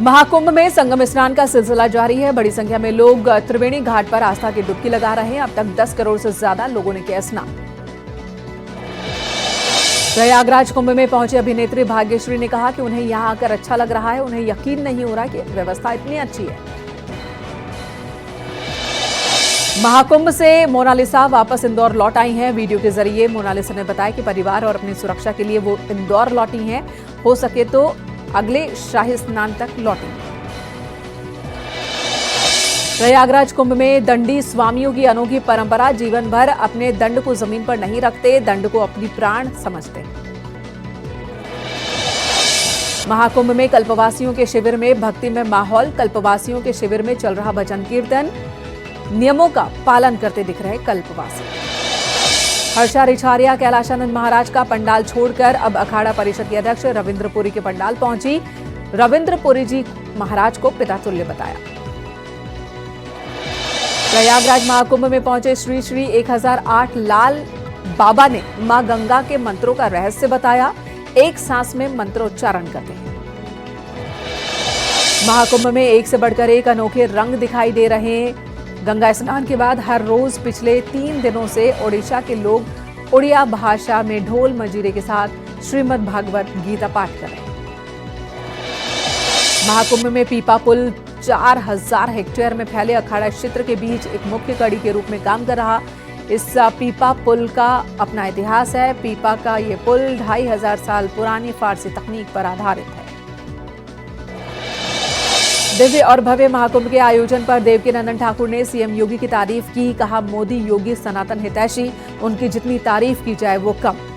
महाकुंभ में संगम स्नान का सिलसिला जारी है। बड़ी संख्या में लोग त्रिवेणी घाट पर आस्था की डुबकी लगा रहे हैं। अब तक 10 करोड़ से ज्यादा लोगों ने किया स्नान। प्रयागराज कुंभ में पहुंचे अभिनेत्री भाग्यश्री ने कहा कि उन्हें यहां आकर अच्छा लग रहा है। उन्हें यकीन नहीं हो रहा कि व्यवस्था इतनी अच्छी है। महाकुंभ से मोनालिसा वापस इंदौर लौट आई हैं। वीडियो के जरिए मोनालिसा ने बताया कि परिवार और अपनी सुरक्षा के लिए वो इंदौर लौटी हैं। हो सके तो अगले शाही स्नान तक लौटेंगे। प्रयागराज कुंभ में दंडी स्वामियों की अनोखी परंपरा। जीवन भर अपने दंड को जमीन पर नहीं रखते, दंड को अपनी प्राण समझते। महाकुंभ में कल्पवासियों के शिविर में भक्तिमय माहौल। कल्पवासियों के शिविर में चल रहा भजन कीर्तन। नियमों का पालन करते दिख रहे कल्पवासी। हर्षा रिछारिया कैलाशानंद महाराज का पंडाल छोड़कर अब अखाड़ा परिषद के अध्यक्ष रविंद्रपुरी के पंडाल पहुंची। रविंद्रपुरी जी महाराज को पितातुल्य बताया। प्रयागराज महाकुंभ में पहुंचे श्री श्री 1008 लाल बाबा ने मां गंगा के मंत्रों का रहस्य बताया। एक सांस में मंत्रोच्चारण करते हैं। महाकुंभ में एक से बढ़कर एक अनोखे रंग दिखाई दे रहे हैं। गंगा स्नान के बाद हर रोज पिछले 3 दिनों से ओडिशा के लोग उड़िया भाषा में ढोल मजीरे के साथ श्रीमद् भागवत गीता पाठ कर रहे हैं। महाकुंभ में पीपा पुल 4000 हेक्टेयर में फैले अखाड़ा क्षेत्र के बीच एक मुख्य कड़ी के रूप में काम कर रहा। इस पीपा पुल का अपना इतिहास है। पीपा का ये पुल 2500 साल पुरानी फारसी तकनीक पर आधारित है। दिव्य और भव्य महाकुंभ के आयोजन पर देवकीनंदन ठाकुर ने सीएम योगी की तारीफ की। कहा, मोदी योगी सनातन हितैषी, उनकी जितनी तारीफ की जाए वो कम।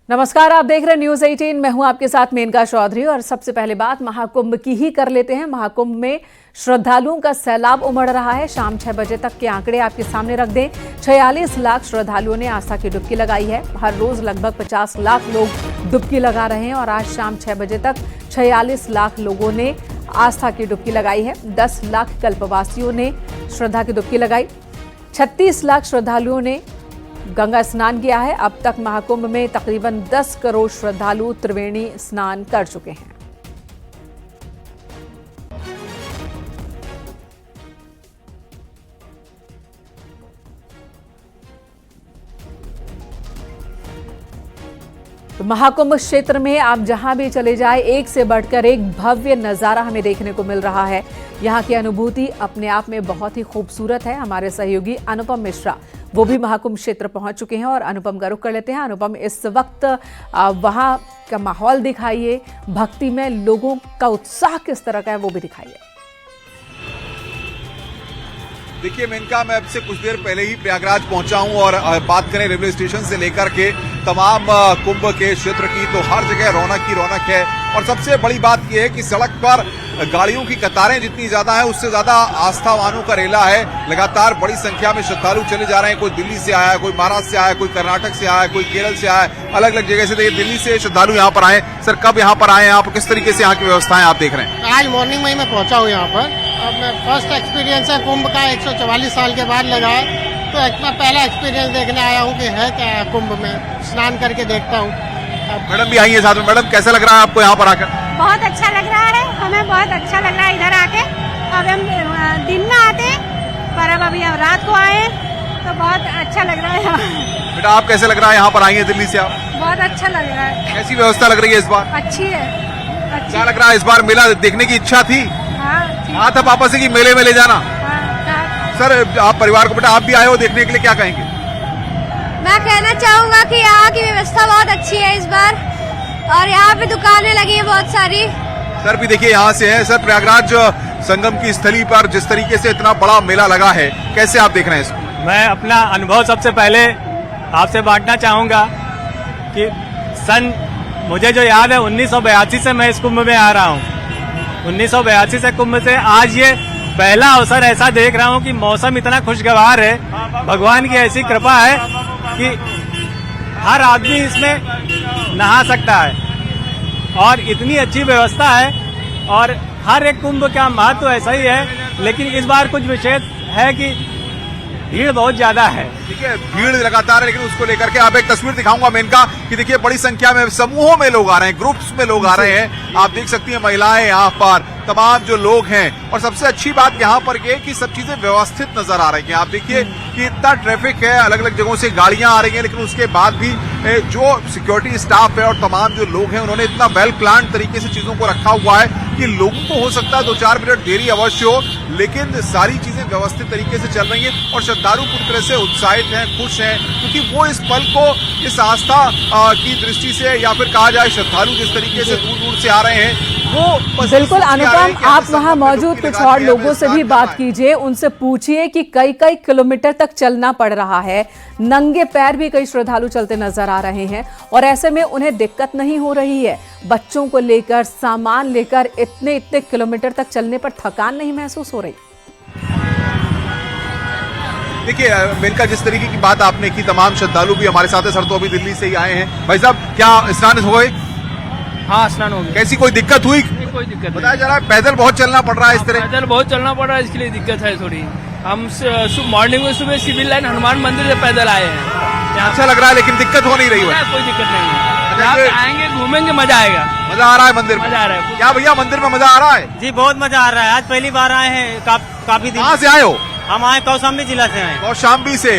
नमस्कार, आप देख रहे हैं न्यूज 18। मैं हूं आपके साथ मेनका चौधरी। और सबसे पहले बात महाकुंभ की ही कर लेते हैं। महाकुंभ में श्रद्धालुओं का सैलाब उमड़ रहा है। शाम 6 बजे तक के आंकड़े आपके सामने रख दें। 46 लाख श्रद्धालुओं ने आस्था की डुबकी लगाई है। हर रोज लगभग 50 लाख लोग डुबकी लगा रहे हैं और आज शाम 6 बजे तक 46 लाख लोगों ने आस्था की डुबकी लगाई है। 10 लाख कल्पवासियों ने श्रद्धा की डुबकी लगाई। 36 लाख श्रद्धालुओं ने गंगा स्नान किया है। अब तक महाकुंभ में तकरीबन 10 करोड़ श्रद्धालु त्रिवेणी स्नान कर चुके हैं। तो महाकुंभ क्षेत्र में आप जहां भी चले जाए, एक से बढ़कर एक भव्य नजारा हमें देखने को मिल रहा है। यहां की अनुभूति अपने आप में बहुत ही खूबसूरत है। हमारे सहयोगी अनुपम मिश्रा वो भी महाकुंभ क्षेत्र पहुंच चुके हैं और अनुपम का रुख कर लेते हैं। अनुपम, इस वक्त वहां का माहौल दिखाइए, भक्ति में लोगों का उत्साह किस तरह का है वो भी दिखाइए। देखिए मेनका, मैं अब से कुछ देर पहले ही प्रयागराज पहुंचा हूं और बात करें रेलवे स्टेशन से लेकर के तमाम कुंभ के क्षेत्र की, तो हर जगह रौनक ही रौनक है। और सबसे बड़ी बात यह है कि सड़क पर गाड़ियों की कतारें जितनी ज्यादा है उससे ज्यादा आस्थावानों का रेला है। लगातार बड़ी संख्या में श्रद्धालु चले जा रहे हैं। कोई दिल्ली से आया है, कोई महाराष्ट्र से आया है, कोई कर्नाटक से आया है, कोई केरल से आया है, अलग अलग जगह से। देखिए दिल्ली से श्रद्धालु यहाँ पर आए। सर, कब यहाँ पर आए हैं आप? किस तरीके से यहाँ की व्यवस्थाएं आप देख रहे हैं? आज मॉर्निंग में ही मैं पहुंचा हूँ यहाँ पर। अब मैं फर्स्ट एक्सपीरियंस है कुंभ का, 144 साल के बाद लगा है। तो मैं पहला एक्सपीरियंस देखने आया हूँ कि है क्या कुंभ में, स्नान करके देखता हूँ। मैडम भी आई है साथ में। मैडम, कैसा लग रहा है आपको यहाँ पर आकर? बहुत अच्छा लग रहा है, हमें बहुत अच्छा लग रहा है इधर आके। अब हम दिन में आते पर अब अभी हम रात को आए तो बहुत अच्छा लग रहा है। बेटा, आप कैसे लग रहा है यहाँ पर आई है दिल्ली से आप? बहुत अच्छा लग रहा है। कैसी व्यवस्था लग रही है इस बार? अच्छी है, अच्छी। क्या लग रहा है इस बार मेला देखने की इच्छा थी? हाँ था पापा से कि मेले में ले जाना। सर, आप परिवार को, बेटा आप भी आए हो देखने के लिए, क्या कहेंगे? मैं कहना चाहूँगा कि यहाँ की व्यवस्था बहुत अच्छी है इस बार और यहाँ पे दुकानें लगी हैं बहुत सारी। सर भी देखिए यहाँ से है। सर, प्रयागराज संगम की स्थली पर जिस तरीके से इतना बड़ा मेला लगा है, कैसे आप देख रहे हैं इसको? मैं अपना अनुभव सबसे पहले आपसे बांटना चाहूँगा कि मुझे जो याद है 1982 से मैं इस कुंभ में आ रहा हूँ। 1982 से कुंभ से आज ये पहला अवसर ऐसा देख रहा हूँ कि मौसम इतना खुशगवार है। भगवान की ऐसी कृपा है कि हर आदमी इसमें नहा सकता है। और इतनी अच्छी व्यवस्था है और हर एक कुंभ का महत्व ऐसा ही है, लेकिन इस बार कुछ विशेष है कि भीड़ बहुत ज्यादा है। ठीक है, भीड़ लगातार है, लेकिन उसको लेकर के आप एक तस्वीर दिखाऊंगा मेनका कि देखिए बड़ी संख्या में समूहों में लोग आ रहे हैं, ग्रुप्स में लोग आ रहे हैं। आप देख सकती हैं महिलाएं यहाँ पर, तमाम जो लोग हैं, और सबसे अच्छी बात यहाँ पर ये कि सब चीजें व्यवस्थित नजर आ रही हैं। आप देखिए कि इतना ट्रैफिक है, अलग अलग जगहों से गाड़ियां आ रही हैं, लेकिन उसके बाद भी जो सिक्योरिटी स्टाफ है और तमाम जो लोग हैं उन्होंने इतना वेल प्लान तरीके से चीजों को रखा हुआ है कि लोगों को हो सकता है 2-4 मिनट देरी अवश्य हो, लेकिन सारी चीजें व्यवस्थित तरीके से चल रही हैं और श्रद्धालु पूरी तरह से उत्साहित हैं, खुश हैं, क्योंकि वो इस पल को, इस आस्था की दृष्टि से या फिर कहा जाए श्रद्धालु जिस तरीके से दूर दूर से आ रहे हैं वो बिल्कुल। अनुपम, आप वहां मौजूद कुछ और लोगों से भी बात कीजिए, उनसे पूछिए कि कई कई किलोमीटर तक चलना पड़ रहा है, नंगे पैर भी कई श्रद्धालु चलते नजर आ रहे हैं और ऐसे में उन्हें दिक्कत नहीं हो रही है। बच्चों को लेकर, सामान लेकर इतने इतने किलोमीटर तक चलने पर थकान नहीं महसूस हो रही? देखिए मेनका, जिस तरीके की बात आपने की, तमाम श्रद्धालु भी हमारे साथ है, सर तो अभी दिल्ली से ही आए हैं। भाई साहब, क्या स्नान हो गए? हाँ, स्नान हो गया। कैसी कोई दिक्कत हुई? नहीं, कोई दिक्कत नहीं। बताया जा रहा है पैदल बहुत चलना पड़ रहा है इस तरह। पैदल बहुत चलना पड़ रहा है, इसके लिए दिक्कत है थोड़ी। हम मॉर्निंग में सुबह सिविल लाइन हनुमान मंदिर से पैदल आए हैं। अच्छा लग रहा है, लेकिन दिक्कत हो नहीं रही है? कोई दिक्कत नहीं है। आप आएंगे, घूमेंगे, मजा आएगा। मजा आ रहा है मंदिर में? मजा आ रहा है। क्या भैया, मंदिर में मजा आ रहा है? जी बहुत मजा आ रहा है। आज पहली बार आए हैं, काफी दिन। कहाँ से आए हो? हम आए कौशाम्बी जिला से आए। कौशाम्बी से?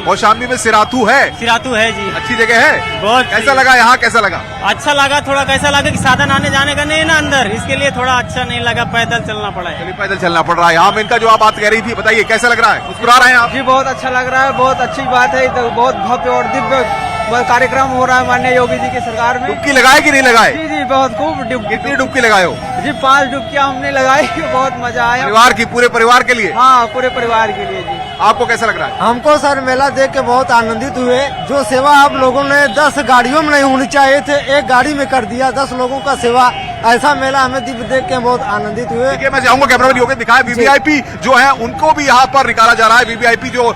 कौशाम्बी में सिराथू है? सिराथू है जी। अच्छी जगह है? बहुत। कैसा लगा यहाँ, कैसा लगा? अच्छा लगा। थोड़ा कैसा लगा कि साधन आने जाने का नहीं है ना अंदर, इसके लिए थोड़ा अच्छा नहीं लगा, पैदल चलना पड़ा है। चलिए, पैदल चलना पड़ रहा है। यहाँ इनका जो आप बात कह रही थी, बताइए कैसा लग रहा है? मुस्कुरा रहे हैं आप? जी बहुत अच्छा लग रहा है, बहुत अच्छी बात है। तो बहुत भव्य और दिव्य कार्यक्रम हो रहा है माननीय योगी जी की सरकार में। डुबकी लगाए कि नहीं लगाए? जी जी, बहुत खूब डुबकी। कितनी डुबकी लगाए हो? जी 5 डुबकियां हमने लगाई, बहुत मजा आया। परिवार की, पूरे परिवार के लिए? हाँ, पूरे परिवार के लिए। जी आपको कैसा लग रहा है? हमको सर मेला देख के बहुत आनंदित हुए। जो सेवा आप लोगों ने 10 गाड़ियों में नहीं होनी चाहिए थे, एक गाड़ी में कर दिया, 10 लोगों का सेवा। ऐसा मेला हमें दिव्य देख के बहुत आनंदित हुए। देखिए, मैं चाहूंगा कैमरा मैन दिखाए, वीवीआईपी जो है उनको भी यहाँ पर निकाला जा रहा है। वीवीआईपी जो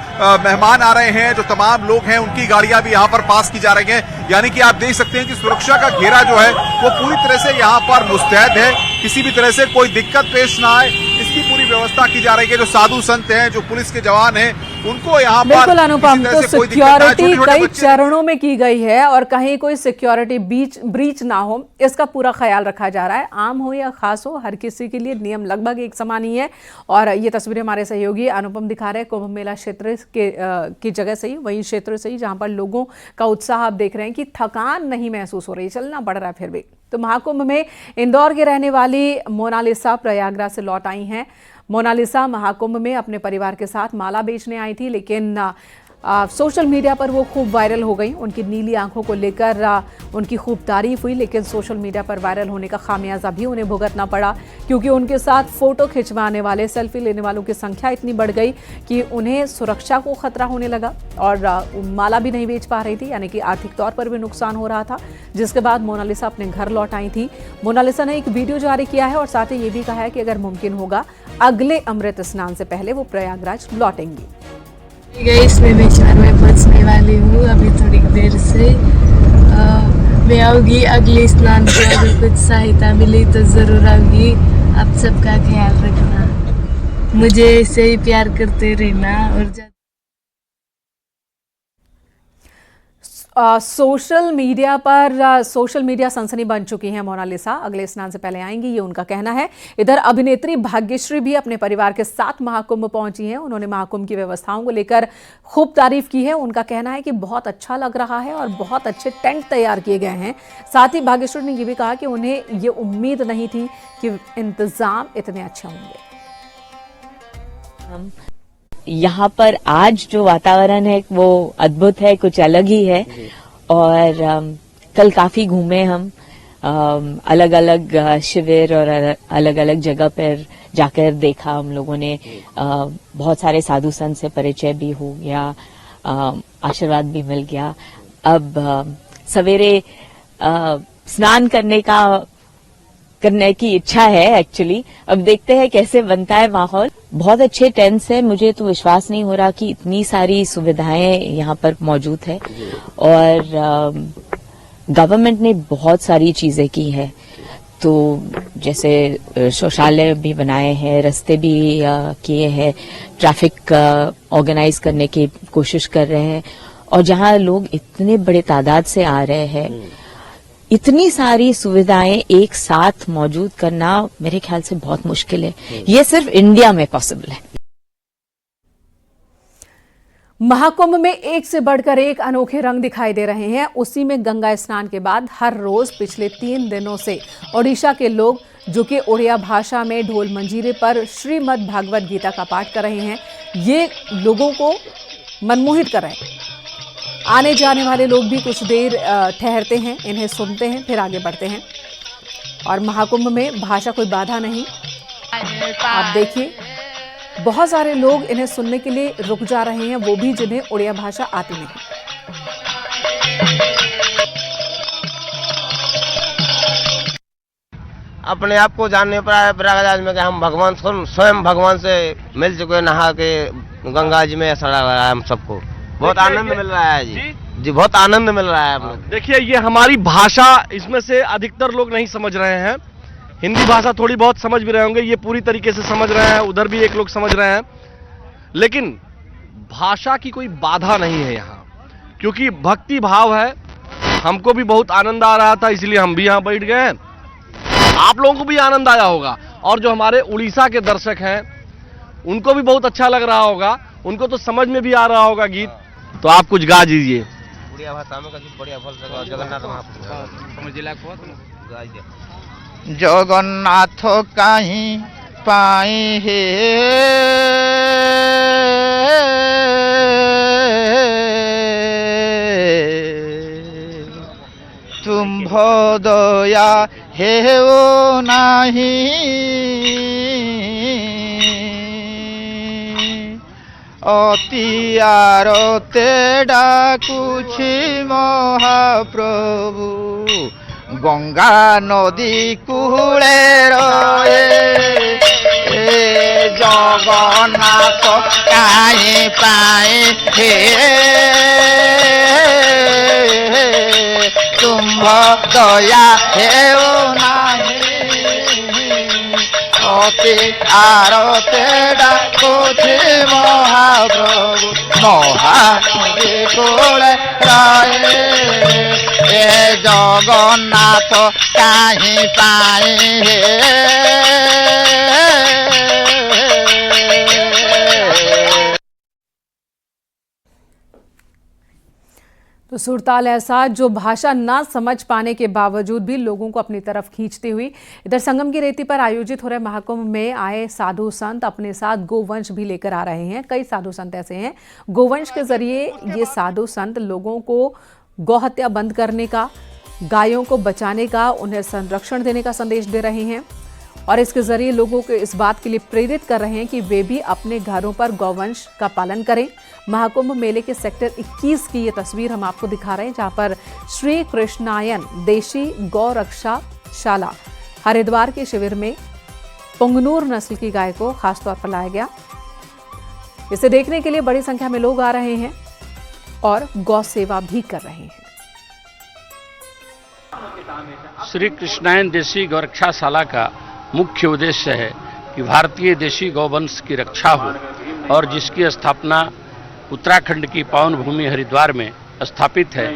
मेहमान आ रहे हैं, जो तमाम लोग हैं, उनकी गाड़ियां भी यहाँ पर पास की जा रही हैं। यानी कि आप देख सकते हैं कि सुरक्षा का घेरा जो है वो पूरी तरह से यहाँ पर मुस्तैद है, किसी भी तरह से कोई दिक्कत पेश ना आए, इसकी पूरी व्यवस्था की जा रही है। जो साधु संत हैं, जो पुलिस के जवान हैं, उनको यहाँ पर बिल्कुल अनुपम, तो सिक्योरिटी कई चरणों में की गई है और कहीं कोई सिक्योरिटी ब्रीच ना हो, इसका पूरा ख्याल रखा जा रहा है। आम हो या खास हो, हर किसी के लिए नियम लगभग एक समान ही है। और ये तस्वीरें हमारे सहयोगी अनुपम दिखा रहे हैं कुंभ मेला क्षेत्र की जगह से ही, वही क्षेत्र से ही, जहां पर लोगों का उत्साह आप देख रहे हैं कि थकान नहीं महसूस हो रही, चलना पड़ रहा है फिर भी। तो महाकुंभ में इंदौर के रहने वाली मोनालिसा प्रयागराज से लौट आई हैं। मोनालिसा महाकुंभ में अपने परिवार के साथ माला बेचने आई थी, लेकिन सोशल मीडिया पर वो खूब वायरल हो गई। उनकी नीली आंखों को लेकर उनकी खूब तारीफ हुई, लेकिन सोशल मीडिया पर वायरल होने का खामियाजा भी उन्हें भुगतना पड़ा, क्योंकि उनके साथ फोटो खिंचवाने वाले, सेल्फी लेने वालों की संख्या इतनी बढ़ गई कि उन्हें सुरक्षा को खतरा होने लगा और माला भी नहीं बेच पा रही थी, यानी कि आर्थिक तौर पर भी नुकसान हो रहा था। जिसके बाद मोनालिसा अपने घर लौट आई थी। मोनालिसा ने एक वीडियो जारी किया है और साथ ही ये भी कहा है कि अगर मुमकिन होगा अगले अमृत स्नान से पहले वो प्रयागराज लौटेंगी। मैं बेचवार में पहुंचने वाली हूँ अभी थोड़ी देर से। मैं आऊँगी अगले स्नान पे, अगर कुछ सहायता मिली तो ज़रूर आऊँगी। आप सबका ख्याल रखना, मुझे ऐसे ही प्यार करते रहना। और सोशल मीडिया सनसनी बन चुकी हैं मोनालिसा। अगले स्नान से पहले आएंगी, ये उनका कहना है। इधर अभिनेत्री भाग्यश्री भी अपने परिवार के साथ महाकुंभ पहुंची हैं। उन्होंने महाकुंभ की व्यवस्थाओं को लेकर खूब तारीफ की है। उनका कहना है कि बहुत अच्छा लग रहा है और बहुत अच्छे टेंट तैयार किए गए हैं। साथ ही भाग्यश्री ने यह भी कहा कि उन्हें ये उम्मीद नहीं थी कि इंतजाम इतने अच्छे होंगे। यहाँ पर आज जो वातावरण है वो अद्भुत है, कुछ अलग ही है। और कल काफी घूमे हम, अलग अलग शिविर और अलग अलग जगह पर जाकर देखा हम लोगों ने। बहुत सारे साधु संत से परिचय भी हो गया, आशीर्वाद भी मिल गया। अब सवेरे स्नान करने की इच्छा है एक्चुअली। अब देखते हैं कैसे बनता है माहौल। बहुत अच्छे टेंट्स है, मुझे तो विश्वास नहीं हो रहा कि इतनी सारी सुविधाएं यहाँ पर मौजूद है। और गवर्नमेंट ने बहुत सारी चीजें की है, तो जैसे शौचालय भी बनाए हैं, रास्ते भी किए हैं, ट्रैफिक ऑर्गेनाइज करने की कोशिश कर रहे हैं। और जहां लोग इतने बड़े तादाद से आ रहे हैं, इतनी सारी सुविधाएं एक साथ मौजूद करना मेरे ख्याल से बहुत मुश्किल है। ये सिर्फ इंडिया में पॉसिबल है। महाकुंभ में एक से बढ़कर एक अनोखे रंग दिखाई दे रहे हैं। उसी में गंगा स्नान के बाद हर रोज पिछले 3 दिनों से ओडिशा के लोग, जो कि उड़िया भाषा में ढोल मंजीरे पर श्रीमद् भागवत गीता का पाठ कर रहे हैं, ये लोगों को मनमोहित कर रहे हैं। आने जाने वाले लोग भी कुछ देर ठहरते हैं, इन्हें सुनते हैं, फिर आगे बढ़ते हैं। और महाकुंभ में भाषा कोई बाधा नहीं। आप देखिए, बहुत सारे लोग इन्हें सुनने के लिए रुक जा रहे हैं, वो भी जिन्हें उड़िया भाषा आती नहीं। अपने आप को जानने पर आए प्रयागराज में कि हम भगवान स्वयं भगवान से मिल चुके, नहा के गंगा जी में। ऐसा लग रहा है हम सबको बहुत आनंद मिल रहा है जी, बहुत आनंद मिल रहा है हम लोग। देखिए, ये हमारी भाषा, इसमें से अधिकतर लोग नहीं समझ रहे हैं। हिंदी भाषा थोड़ी बहुत समझ भी रहे होंगे, ये पूरी तरीके से समझ रहे हैं, उधर भी एक लोग समझ रहे हैं। लेकिन भाषा की कोई बाधा नहीं है यहाँ, क्योंकि भक्ति भाव है। हमको भी बहुत आनंद आ रहा था, इसलिए हम भी यहाँ बैठ गए। आप लोगों को भी आनंद आया होगा, और जो हमारे उड़ीसा के दर्शक हैं उनको भी बहुत अच्छा लग रहा होगा, उनको तो समझ में भी आ रहा होगा गीत। तो आप कुछ गा दीजिए। उड़िया भाषा में बढ़िया भल जगन्नाथ जगन्नाथ कहीं पाए हे तुम दया हे वो नहीं अति आरते डाकुछि महाप्रभु गंगा नदी कूले रहे जगन्नाथ काहे पाए हे तुम दया हे नाही अति आरते डाकुछि महाप्रभु महानदी कूले रहे जगन्नाथ काहे पाए हे। तो सुरताल ऐसा, जो भाषा ना समझ पाने के बावजूद भी लोगों को अपनी तरफ खींचती हुई। इधर संगम की रेती पर आयोजित हो रहे महाकुंभ में आए साधु संत अपने साथ गोवंश भी लेकर आ रहे हैं। कई साधु संत ऐसे हैं, गोवंश के जरिए ये साधु संत लोगों को गौहत्या बंद करने का, गायों को बचाने का, उन्हें संरक्षण देने का संदेश दे रहे हैं। और इसके जरिए लोगों को इस बात के लिए प्रेरित कर रहे हैं कि वे भी अपने घरों पर गौवंश का पालन करें। महाकुंभ मेले के सेक्टर 21 की ये तस्वीर हम आपको दिखा रहे हैं, जहां पर श्री कृष्णायन देशी गौ रक्षा शाला हरिद्वार के शिविर में पुंगनूर नस्ल की गाय को खासतौर पर लाया गया। इसे देखने के लिए बड़ी संख्या में लोग आ रहे हैं और गौ सेवा भी कर रहे हैं। श्री कृष्णायन देशी गौरक्षाशाला का मुख्य उद्देश्य है कि भारतीय देशी गौवंश की रक्षा हो, और जिसकी स्थापना उत्तराखंड की पावन भूमि हरिद्वार में स्थापित है,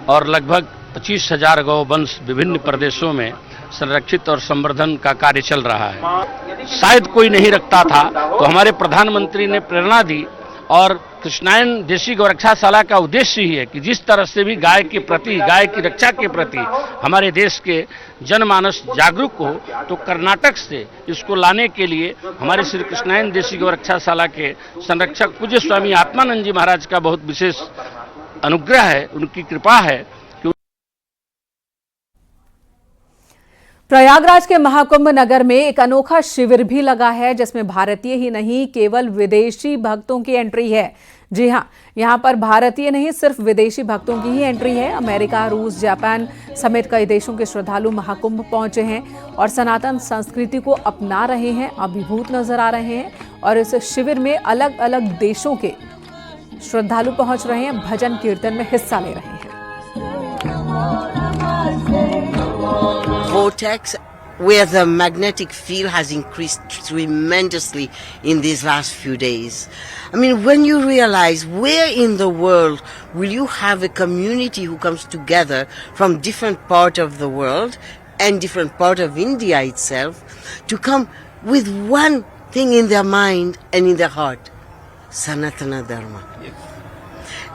और लगभग 25,000 गौवंश विभिन्न प्रदेशों में संरक्षित और संवर्धन का कार्य चल रहा है। शायद कोई नहीं रखता था, तो हमारे प्रधानमंत्री ने प्रेरणा दी, और कृष्णायन देशी गौरक्षाशाला का उद्देश्य ही है कि जिस तरह से भी गाय के प्रति, गाय की रक्षा के प्रति हमारे देश के जनमानस जागरूक हो, तो कर्नाटक से इसको लाने के लिए हमारे श्री कृष्णायन देशी गौरक्षाशाला के संरक्षक पूज्य स्वामी आत्मानंद जी महाराज का बहुत विशेष अनुग्रह है, उनकी कृपा है। प्रयागराज के महाकुंभ नगर में एक अनोखा शिविर भी लगा है, जिसमें भारतीय ही नहीं केवल विदेशी भक्तों की एंट्री है। जी हां, यहां पर भारतीय नहीं सिर्फ विदेशी भक्तों की ही एंट्री है। अमेरिका, रूस, जापान समेत कई देशों के श्रद्धालु महाकुंभ पहुंचे हैं और सनातन संस्कृति को अपना रहे हैं, अभिभूत नजर आ रहे हैं। और इस शिविर में अलग अलग देशों के श्रद्धालु पहुंच रहे हैं, भजन कीर्तन में हिस्सा ले रहे हैं। vortex where the magnetic field has increased tremendously in these last few days. I mean, when you realize where in the world will you have a community who comes together from different parts of the world and different part of India itself to come with one thing in their mind and in their heart, Sanatana Dharma.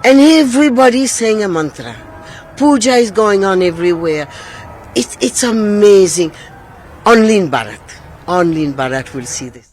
And everybody is saying a mantra. Puja is going on everywhere. It's amazing. Only in Bharat we'll see this.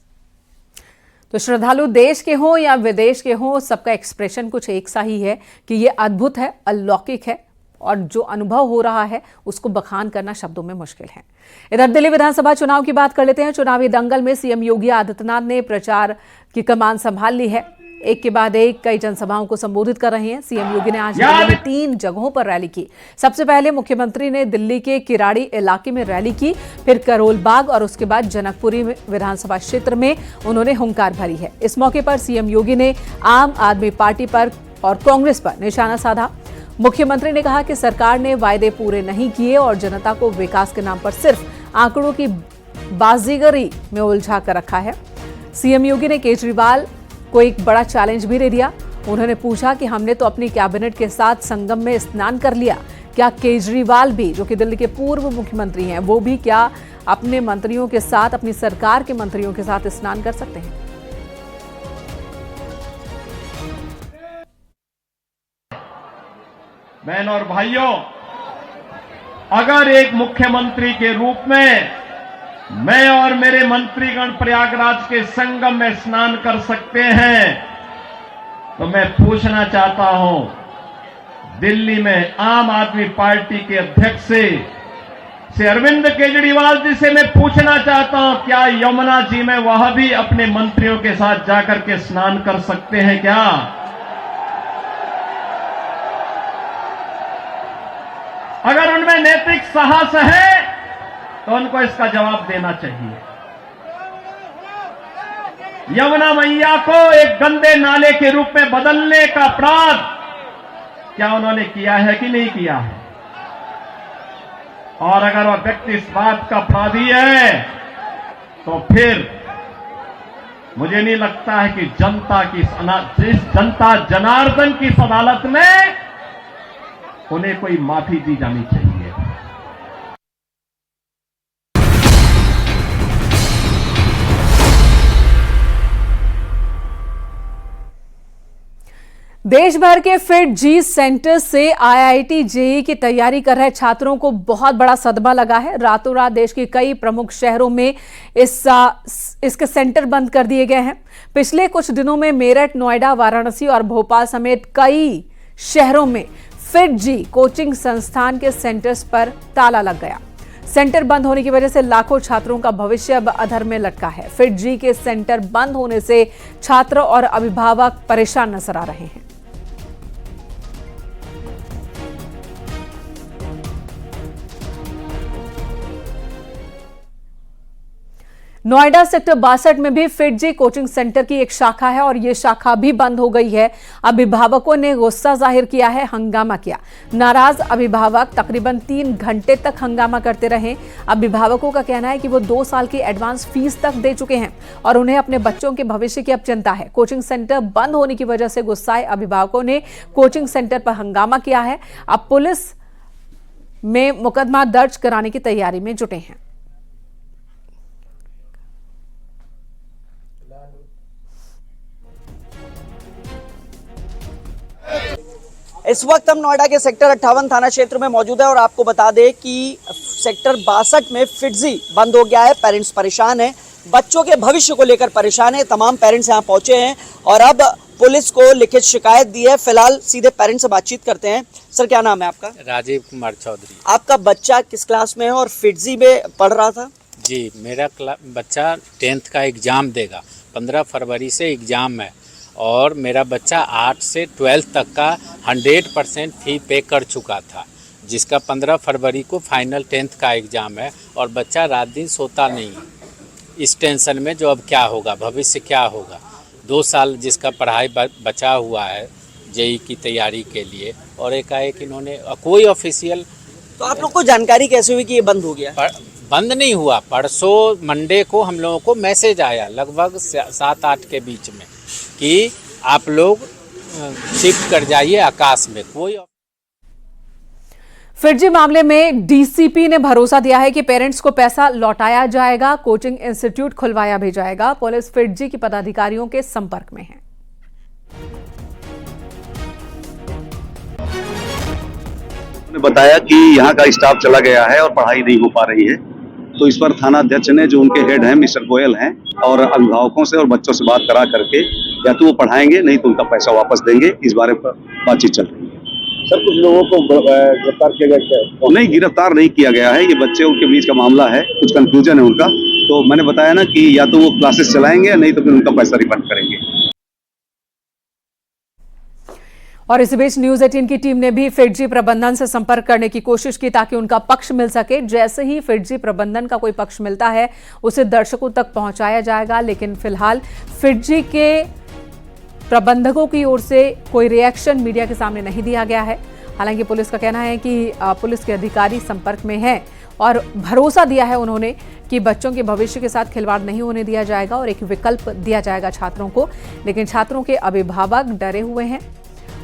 तो श्रद्धालु देश के हों या विदेश के हों, सबका एक्सप्रेशन कुछ एक सा ही है कि ये अद्भुत है, अलौकिक है और जो अनुभव हो रहा है उसको बखान करना शब्दों में मुश्किल है। इधर दिल्ली विधानसभा चुनाव की बात कर लेते हैं। चुनावी दंगल में सीएम योगी आदित्यनाथ ने प्रचार की कमान संभाल ली है। एक के बाद एक कई जनसभाओं को संबोधित कर रहे हैं। सीएम योगी ने आज दिल्ली में 3 जगहों पर रैली की। सबसे पहले मुख्यमंत्री ने दिल्ली के किराड़ी इलाके में रैली की, फिर करोल बाग और उसके बाद जनकपुरी विधानसभा क्षेत्र में उन्होंने हुंकार भरी है। इस मौके पर सीएम योगी ने आम आदमी पार्टी पर और कांग्रेस पर निशाना साधा। मुख्यमंत्री ने कहा कि सरकार ने वायदे पूरे नहीं किए और जनता को विकास के नाम पर सिर्फ आंकड़ों की बाजीगरी में उलझा कर रखा है। सीएम योगी ने केजरीवाल को एक बड़ा चैलेंज भी दे दिया। उन्होंने पूछा कि हमने तो अपनी कैबिनेट के साथ संगम में स्नान कर लिया, क्या केजरीवाल भी, जो कि दिल्ली के पूर्व मुख्यमंत्री हैं, वो भी क्या अपने मंत्रियों के साथ, अपनी सरकार के मंत्रियों के साथ स्नान कर सकते हैं? बहनों और भाइयों, अगर एक मुख्यमंत्री के रूप में मैं और मेरे मंत्रीगण प्रयागराज के संगम में स्नान कर सकते हैं, तो मैं पूछना चाहता हूं, दिल्ली में आम आदमी पार्टी के अध्यक्ष से अरविंद केजरीवाल जी से मैं पूछना चाहता हूं, क्या यमुना जी में वह भी अपने मंत्रियों के साथ जाकर के स्नान कर सकते हैं क्या? अगर उनमें नैतिक साहस है तो उनको इसका जवाब देना चाहिए। यमुना मैया को एक गंदे नाले के रूप में बदलने का अपराध क्या उन्होंने किया है कि नहीं किया है? और अगर वह व्यक्ति इस बात का अपराधी है तो फिर मुझे नहीं लगता है कि जनता जनार्दन की इस अदालत में उन्हें कोई माफी दी जानी चाहिए। देश भर के फिट जी सेंटर से आईआईटी जेईई की तैयारी कर रहे छात्रों को बहुत बड़ा सदमा लगा है। रातों रात देश के कई प्रमुख शहरों में इसके सेंटर बंद कर दिए गए हैं। पिछले कुछ दिनों में मेरठ, नोएडा, वाराणसी और भोपाल समेत कई शहरों में फिट जी कोचिंग संस्थान के सेंटर्स पर ताला लग गया। सेंटर बंद होने की वजह से लाखों छात्रों का भविष्य अब अधर में लटका है। फिट जी के सेंटर बंद होने से छात्र और अभिभावक परेशान नजर आ रहे हैं। नोएडा सेक्टर 62 में भी फिट जी कोचिंग सेंटर की एक शाखा है और यह शाखा भी बंद हो गई है। अभिभावकों ने गुस्सा जाहिर किया है, हंगामा किया। नाराज अभिभावक तकरीबन 3 घंटे तक हंगामा करते रहे। अभिभावकों का कहना है कि वो 2 साल की एडवांस फीस तक दे चुके हैं और उन्हें अपने बच्चों के भविष्य की अब चिंता है। कोचिंग सेंटर बंद होने की वजह से गुस्साए अभिभावकों ने कोचिंग सेंटर पर हंगामा किया है। अब पुलिस में मुकदमा दर्ज कराने की तैयारी में जुटे हैं। इस वक्त हम नोएडा के सेक्टर 58 थाना क्षेत्र में मौजूद है और आपको बता दें कि सेक्टर 62 में फिटजी बंद हो गया है। पेरेंट्स परेशान हैं, बच्चों के भविष्य को लेकर परेशान हैं। तमाम पेरेंट्स यहाँ पहुंचे हैं और अब पुलिस को लिखित शिकायत दी है। फिलहाल सीधे पेरेंट्स से बातचीत करते हैं। सर, क्या नाम है आपका? राजीव कुमार चौधरी। आपका बच्चा किस क्लास में है और फिटजी में पढ़ रहा था? जी, मेरा बच्चा 10th का एग्ज़ाम देगा। 15 फरवरी से एग्ज़ाम है और मेरा बच्चा 8 से 12 तक का 100% फी पे कर चुका था, जिसका 15 फरवरी को फाइनल 10th का एग्ज़ाम है और बच्चा रात दिन सोता नहीं है इस टेंशन में, जो अब क्या होगा, भविष्य क्या होगा। 2 साल जिसका पढ़ाई बचा हुआ है जेईई की तैयारी के लिए, और एकाएक इन्होंने कोई ऑफिशियल तो आप लोग को जानकारी कैसे हुई कि ये बंद हो गया? बंद नहीं हुआ, परसों मंडे को हम लोगों को मैसेज आया लगभग 7-8 के बीच में कि आप लोग शिफ्ट कर जाइए आकाश में। कोई फिरजी मामले में डीसीपी ने भरोसा दिया है कि पेरेंट्स को पैसा लौटाया जाएगा, कोचिंग इंस्टीट्यूट खुलवाया भी जाएगा। पुलिस फिरजी के पदाधिकारियों के संपर्क में है। उन्होंने बताया कि यहाँ का स्टाफ चला गया है और पढ़ाई नहीं हो पा रही है, तो इस पर थाना अध्यक्ष ने, जो उनके हेड हैं मिस्टर गोयल हैं, और अभिभावकों से और बच्चों से बात करा करके या तो वो पढ़ाएंगे नहीं तो उनका पैसा वापस देंगे, इस बारे पर बातचीत चल रही है। सर कुछ लोगों को गिरफ्तार किया गया है? नहीं, गिरफ्तार नहीं किया गया है, ये बच्चे उनके बीच का मामला है, कुछ कंफ्यूजन है उनका। तो मैंने बताया ना कि या तो वो क्लासेस चलाएंगे नहीं तो फिर उनका पैसा रिफंड करेंगे। और इसी बीच न्यूज 18 की टीम ने भी फिरजी प्रबंधन से संपर्क करने की कोशिश की ताकि उनका पक्ष मिल सके। जैसे ही फिरजी प्रबंधन का कोई पक्ष मिलता है उसे दर्शकों तक पहुंचाया जाएगा, लेकिन फिलहाल फिरजी के प्रबंधकों की ओर से कोई रिएक्शन मीडिया के सामने नहीं दिया गया है। हालांकि पुलिस का कहना है कि पुलिस के अधिकारी संपर्क में हैं और भरोसा दिया है उन्होंने कि बच्चों के भविष्य के साथ खिलवाड़ नहीं होने दिया जाएगा और एक विकल्प दिया जाएगा छात्रों को। लेकिन छात्रों के अभिभावक डरे हुए हैं।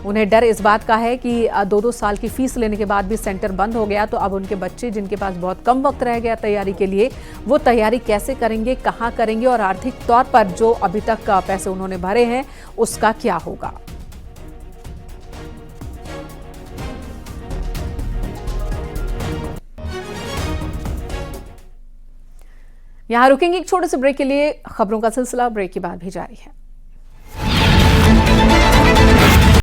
उन्हें डर इस बात का है कि 2-2 साल की फीस लेने के बाद भी सेंटर बंद हो गया तो अब उनके बच्चे, जिनके पास बहुत कम वक्त रह गया तैयारी के लिए, वो तैयारी कैसे करेंगे, कहाँ करेंगे और आर्थिक तौर पर जो अभी तक पैसे उन्होंने भरे हैं उसका क्या होगा। यहां रुकेंगे एक छोटे से ब्रेक के लिए। खबरों का सिलसिला ब्रेक के बाद भी जारी है।